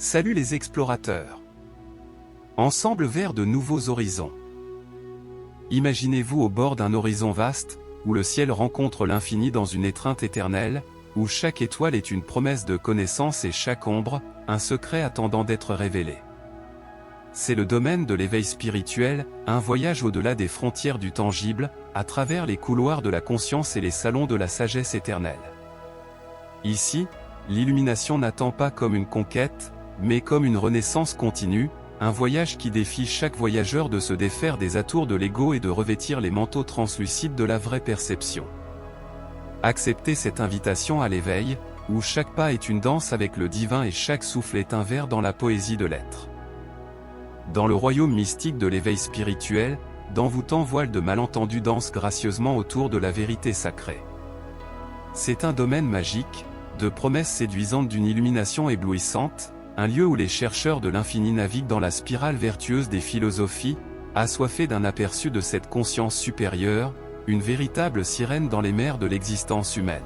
Salut les explorateurs! Ensemble vers de nouveaux horizons. Imaginez-vous au bord d'un horizon vaste, où le ciel rencontre l'infini dans une étreinte éternelle, où chaque étoile est une promesse de connaissance et chaque ombre, un secret attendant d'être révélé. C'est le domaine de l'éveil spirituel, un voyage au-delà des frontières du tangible, à travers les couloirs de la conscience et les salons de la sagesse éternelle. Ici, l'illumination n'attend pas comme une conquête, mais comme une renaissance continue, un voyage qui défie chaque voyageur de se défaire des atours de l'ego et de revêtir les manteaux translucides de la vraie perception. Acceptez cette invitation à l'éveil, où chaque pas est une danse avec le divin et chaque souffle est un vers dans la poésie de l'être. Dans le royaume mystique de l'éveil spirituel, d'envoûtants voiles de malentendus dansent gracieusement autour de la vérité sacrée. C'est un domaine magique, de promesses séduisantes d'une illumination éblouissante, un lieu où les chercheurs de l'infini naviguent dans la spirale vertueuse des philosophies, assoiffés d'un aperçu de cette conscience supérieure, une véritable sirène dans les mers de l'existence humaine.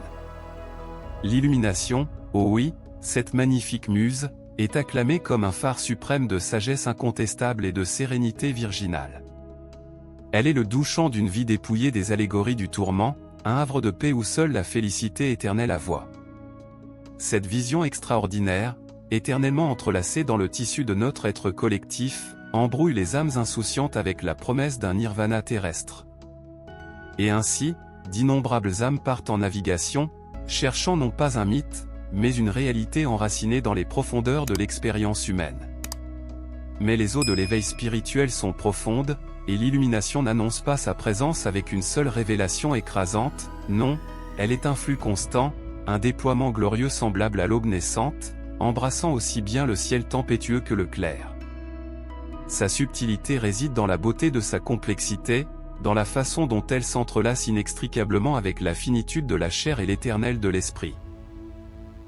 L'illumination, oh oui, cette magnifique muse, est acclamée comme un phare suprême de sagesse incontestable et de sérénité virginale. Elle est le doux chant d'une vie dépouillée des allégories du tourment, un havre de paix où seule la félicité éternelle avoue. Cette vision extraordinaire, éternellement entrelacée dans le tissu de notre être collectif, embrouille les âmes insouciantes avec la promesse d'un nirvana terrestre. Et ainsi, d'innombrables âmes partent en navigation, cherchant non pas un mythe, mais une réalité enracinée dans les profondeurs de l'expérience humaine. Mais les eaux de l'éveil spirituel sont profondes, et l'illumination n'annonce pas sa présence avec une seule révélation écrasante, non, elle est un flux constant, un déploiement glorieux semblable à l'aube naissante, embrassant aussi bien le ciel tempétueux que le clair. Sa subtilité réside dans la beauté de sa complexité, dans la façon dont elle s'entrelace inextricablement avec la finitude de la chair et l'éternel de l'esprit.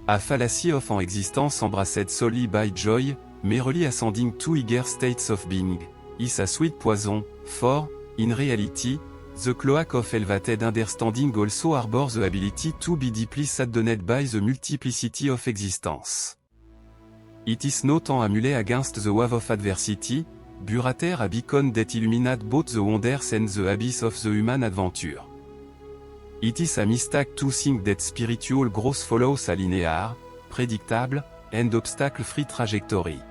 A fallacy of en existence embrassed solely by joy, merely ascending to higher states of being, is a sweet poison, for, in reality, the cloak of elevated understanding also harbors the ability to be deeply saddened by the multiplicity of existence. It is not an amulet against the wave of adversity, burater a beacon that illuminate both the wonders and the abyss of the human adventure. It is a mistake to think that spiritual growth follows a linear, predictable, and obstacle-free trajectory.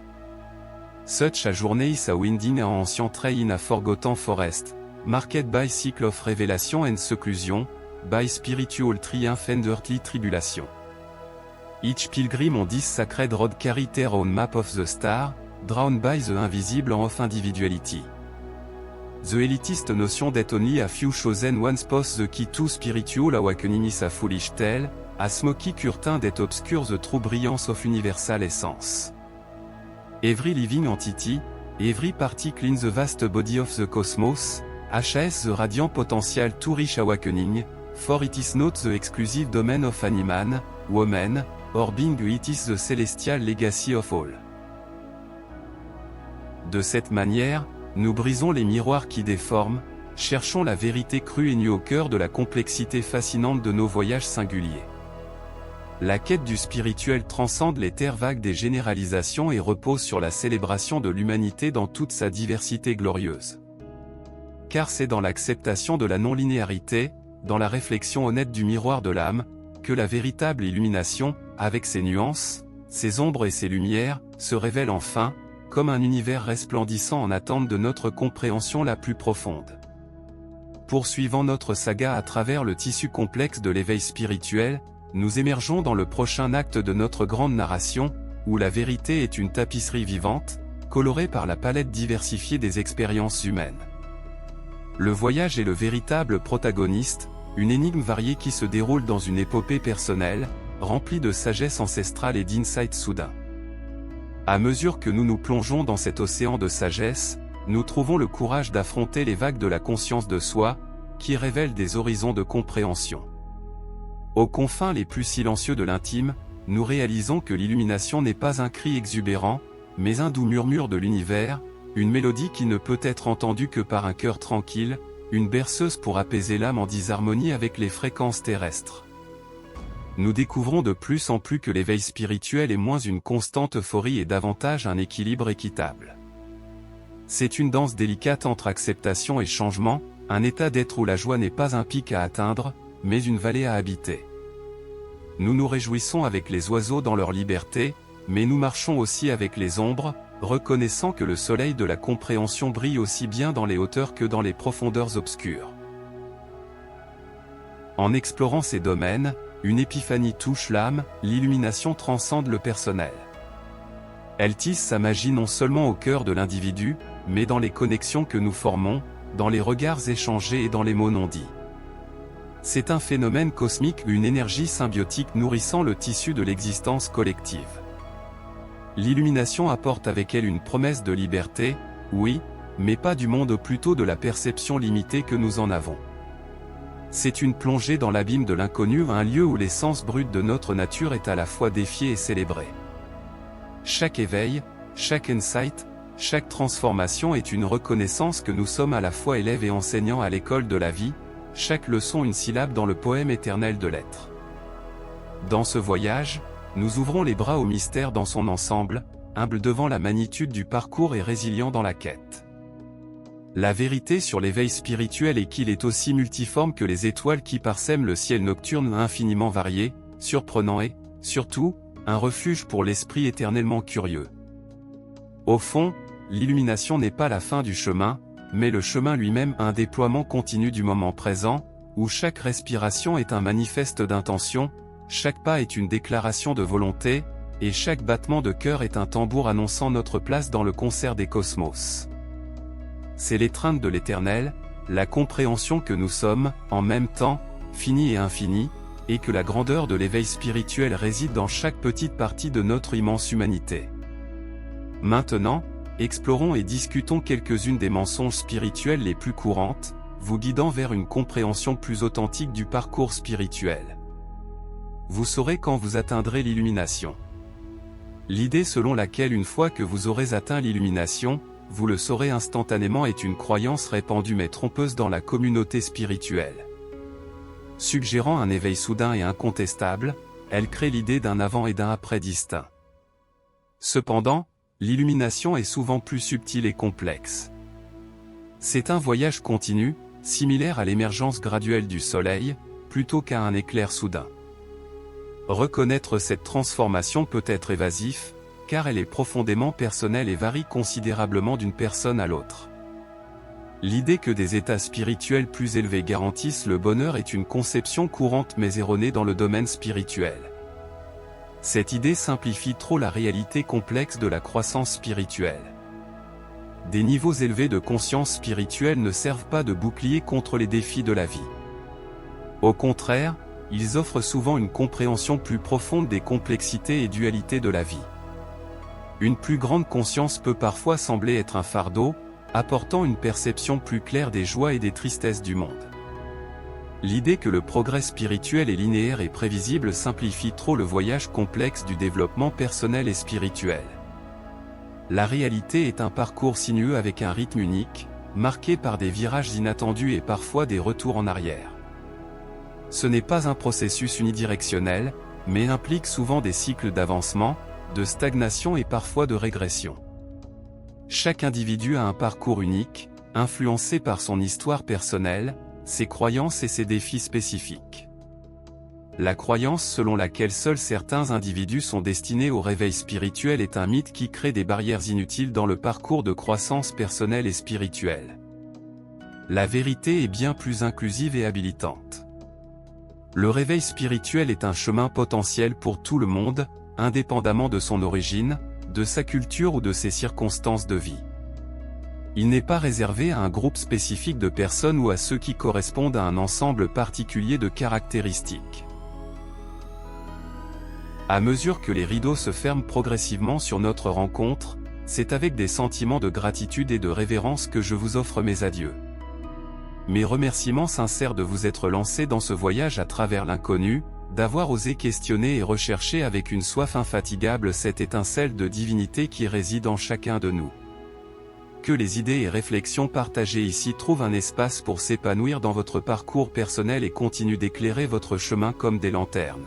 Such a journey is a winding and ancient trail in a forgotten forest, marked by cycle of revelation and seclusion, by spiritual triumph and earthly tribulation. Each pilgrim on this sacred road carries their own map of the star, drawn by the invisible of individuality. The elitist notion that only a few chosen ones possess the key to spiritual awakening is a foolish tale, a smoky curtain that obscures the true brilliance of universal essence. Every living entity, every particle in the vast body of the cosmos, has the radiant potential to reach awakening, for it is not the exclusive domain of any man, woman, or being, it is the celestial legacy of all. De cette manière, nous brisons les miroirs qui déforment, cherchons la vérité crue et nue au cœur de la complexité fascinante de nos voyages singuliers. La quête du spirituel transcende les terres vagues des généralisations et repose sur la célébration de l'humanité dans toute sa diversité glorieuse. Car c'est dans l'acceptation de la non-linéarité, dans la réflexion honnête du miroir de l'âme, que la véritable illumination, avec ses nuances, ses ombres et ses lumières, se révèle enfin, comme un univers resplendissant en attente de notre compréhension la plus profonde. Poursuivant notre saga à travers le tissu complexe de l'éveil spirituel, nous émergeons dans le prochain acte de notre grande narration, où la vérité est une tapisserie vivante, colorée par la palette diversifiée des expériences humaines. Le voyage est le véritable protagoniste, une énigme variée qui se déroule dans une épopée personnelle, remplie de sagesse ancestrale et d'insights soudains. À mesure que nous nous plongeons dans cet océan de sagesse, nous trouvons le courage d'affronter les vagues de la conscience de soi, qui révèlent des horizons de compréhension. Aux confins les plus silencieux de l'intime, nous réalisons que l'illumination n'est pas un cri exubérant, mais un doux murmure de l'univers, une mélodie qui ne peut être entendue que par un cœur tranquille, une berceuse pour apaiser l'âme en disharmonie avec les fréquences terrestres. nous découvrons de plus en plus que l'éveil spirituel est moins une constante euphorie et davantage un équilibre équitable. C'est une danse délicate entre acceptation et changement, un état d'être où la joie n'est pas un pic à atteindre, mais une vallée à habiter. Nous nous réjouissons avec les oiseaux dans leur liberté, mais nous marchons aussi avec les ombres, reconnaissant que le soleil de la compréhension brille aussi bien dans les hauteurs que dans les profondeurs obscures. En explorant ces domaines, une épiphanie touche l'âme, l'illumination transcende le personnel. Elle tisse sa magie non seulement au cœur de l'individu, mais dans les connexions que nous formons, dans les regards échangés et dans les mots non dits. C'est un phénomène cosmique, une énergie symbiotique nourrissant le tissu de l'existence collective. L'illumination apporte avec elle une promesse de liberté, oui, mais pas du monde, plutôt de la perception limitée que nous en avons. C'est une plongée dans l'abîme de l'inconnu, un lieu où l'essence brute de notre nature est à la fois défiée et célébrée. Chaque éveil, chaque insight, chaque transformation est une reconnaissance que nous sommes à la fois élèves et enseignants à l'école de la vie, chaque leçon une syllabe dans le poème éternel de l'être. Dans ce voyage, nous ouvrons les bras au mystère dans son ensemble, humbles devant la magnitude du parcours et résilients dans la quête. La vérité sur l'éveil spirituel est qu'il est aussi multiforme que les étoiles qui parsèment le ciel nocturne, infiniment varié, surprenant et, surtout, un refuge pour l'esprit éternellement curieux. Au fond, l'illumination n'est pas la fin du chemin, mais le chemin lui-même, un déploiement continu du moment présent, où chaque respiration est un manifeste d'intention, chaque pas est une déclaration de volonté, et chaque battement de cœur est un tambour annonçant notre place dans le concert des cosmos. C'est l'étreinte de l'éternel, la compréhension que nous sommes, en même temps, finis et infinis, et que la grandeur de l'éveil spirituel réside dans chaque petite partie de notre immense humanité. Maintenant, explorons et discutons quelques-unes des mensonges spirituels les plus courantes, vous guidant vers une compréhension plus authentique du parcours spirituel. Vous saurez quand vous atteindrez l'illumination. L'idée selon laquelle une fois que vous aurez atteint l'illumination, vous le saurez instantanément est une croyance répandue mais trompeuse dans la communauté spirituelle. Suggérant un éveil soudain et incontestable, elle crée l'idée d'un avant et d'un après distinct. Cependant, l'illumination est souvent plus subtile et complexe. C'est un voyage continu, similaire à l'émergence graduelle du soleil, plutôt qu'à un éclair soudain. Reconnaître cette transformation peut être évasif, car elle est profondément personnelle et varie considérablement d'une personne à l'autre. L'idée que des états spirituels plus élevés garantissent le bonheur est une conception courante mais erronée dans le domaine spirituel. Cette idée simplifie trop la réalité complexe de la croissance spirituelle. Des niveaux élevés de conscience spirituelle ne servent pas de bouclier contre les défis de la vie. Au contraire, ils offrent souvent une compréhension plus profonde des complexités et dualités de la vie. Une plus grande conscience peut parfois sembler être un fardeau, apportant une perception plus claire des joies et des tristesses du monde. L'idée que le progrès spirituel est linéaire et prévisible simplifie trop le voyage complexe du développement personnel et spirituel. La réalité est un parcours sinueux avec un rythme unique, marqué par des virages inattendus et parfois des retours en arrière. Ce n'est pas un processus unidirectionnel, mais implique souvent des cycles d'avancement, de stagnation et parfois de régression. Chaque individu a un parcours unique, influencé par son histoire personnelle, ses croyances et ses défis spécifiques. La croyance selon laquelle seuls certains individus sont destinés au réveil spirituel est un mythe qui crée des barrières inutiles dans le parcours de croissance personnelle et spirituelle. La vérité est bien plus inclusive et habilitante. Le réveil spirituel est un chemin potentiel pour tout le monde, indépendamment de son origine, de sa culture ou de ses circonstances de vie. Il n'est pas réservé à un groupe spécifique de personnes ou à ceux qui correspondent à un ensemble particulier de caractéristiques. À mesure que les rideaux se ferment progressivement sur notre rencontre, c'est avec des sentiments de gratitude et de révérence que je vous offre mes adieux. Mes remerciements sincères de vous être lancés dans ce voyage à travers l'inconnu, d'avoir osé questionner et rechercher avec une soif infatigable cette étincelle de divinité qui réside en chacun de nous. Que les idées et réflexions partagées ici trouvent un espace pour s'épanouir dans votre parcours personnel et continuent d'éclairer votre chemin comme des lanternes.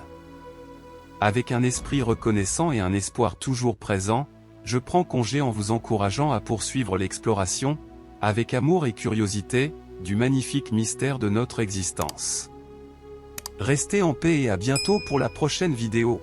Avec un esprit reconnaissant et un espoir toujours présent, je prends congé en vous encourageant à poursuivre l'exploration, avec amour et curiosité, du magnifique mystère de notre existence. Restez en paix et à bientôt pour la prochaine vidéo.